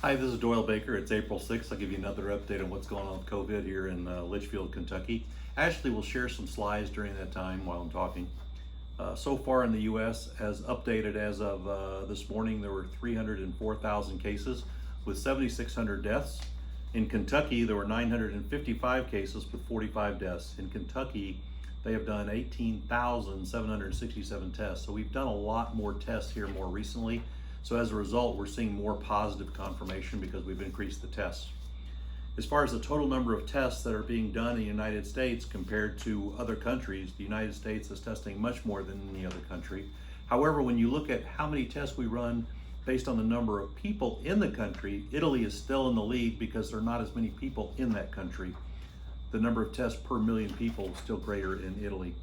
Hi, this is Doyle Baker. It's April 6th. I'll give you another update on what's going on with COVID here in Litchfield, Kentucky. Ashley will share some slides during that time while I'm talking. So far in the U.S., as updated as of this morning, there were 304,000 cases with 7,600 deaths. In Kentucky, there were 955 cases with 45 deaths. In Kentucky, they have done 18,767 tests. So we've done a lot more tests here more recently. So as a result, we're seeing more positive confirmation because we've increased the tests. As far as the total number of tests that are being done in the United States compared to other countries, the United States is testing much more than any other country. However, when you look at how many tests we run based on the number of people in the country, Italy is still in the lead because there are not as many people in that country. The number of tests per million people is still greater in Italy.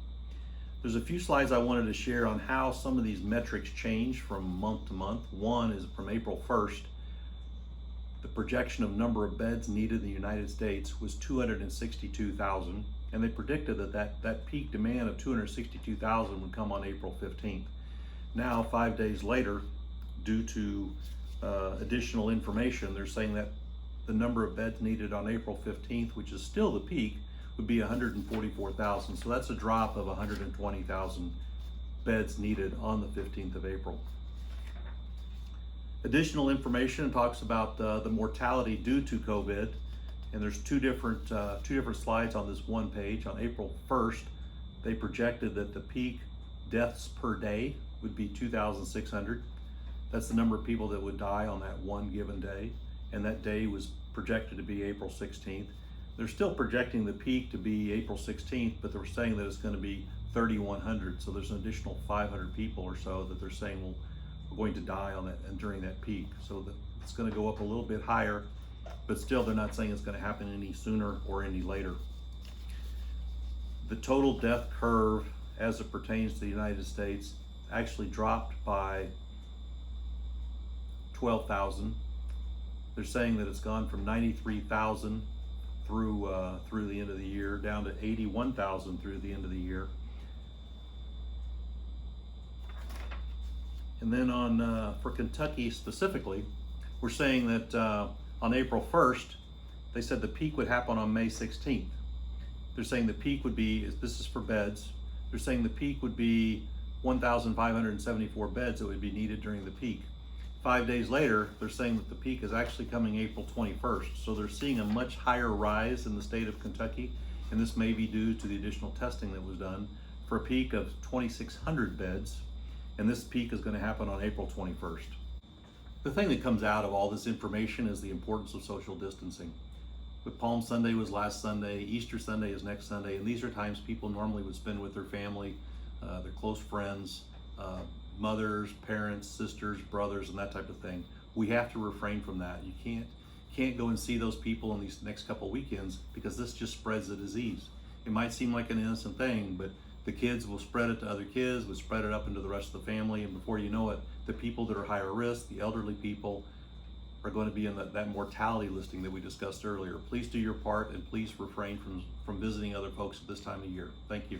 There's a few slides I wanted to share on how some of these metrics change from month to month. One is from April 1st. The projection of number of beds needed in the United States was 262,000, and they predicted that peak demand of 262,000 would come on April 15th. Now, 5 days later, due to additional information, they're saying that the number of beds needed on April 15th, which is still the peak, would be 144,000. So that's a drop of 120,000 beds needed on the 15th of April. Additional information talks about the mortality due to COVID, and there's two different slides on this one page. On April 1st, they projected that the peak deaths per day would be 2,600. That's the number of people that would die on that one given day, and that day was projected to be April 16th. They're still projecting the peak to be April 16th, but they're saying that it's going to be 3,100. So there's an additional 500 people or so that they're saying we're going to die on that and during that peak. So it's going to go up a little bit higher, but still they're not saying it's going to happen any sooner or any later. The total death curve as it pertains to the United States actually dropped by 12,000. They're saying that it's gone from 93,000 through the end of the year down to 81,000 through the end of the year. And then for Kentucky specifically, we're saying that on April 1st, they said the peak would happen on May 16th. They're saying the peak would be, this is for beds, they're saying the peak would be 1,574 beds that would be needed during the peak. 5 days later, they're saying that the peak is actually coming April 21st. So they're seeing a much higher rise in the state of Kentucky, and this may be due to the additional testing that was done for a peak of 2,600 beds, and this peak is going to happen on April 21st. The thing that comes out of all this information is the importance of social distancing. But Palm Sunday was last Sunday, Easter Sunday is next Sunday, and these are times people normally would spend with their family, their close friends, mothers, parents, sisters, brothers, and that type of thing. We have to refrain from that. You can't go and see those people in these next couple weekends because this just spreads the disease. It might seem like an innocent thing, but the kids will spread it to other kids, will spread it up into the rest of the family, and before you know it, the people that are higher risk, the elderly people, are going to be in that mortality listing that we discussed earlier. Please do your part and please refrain from visiting other folks at this time of year. Thank you.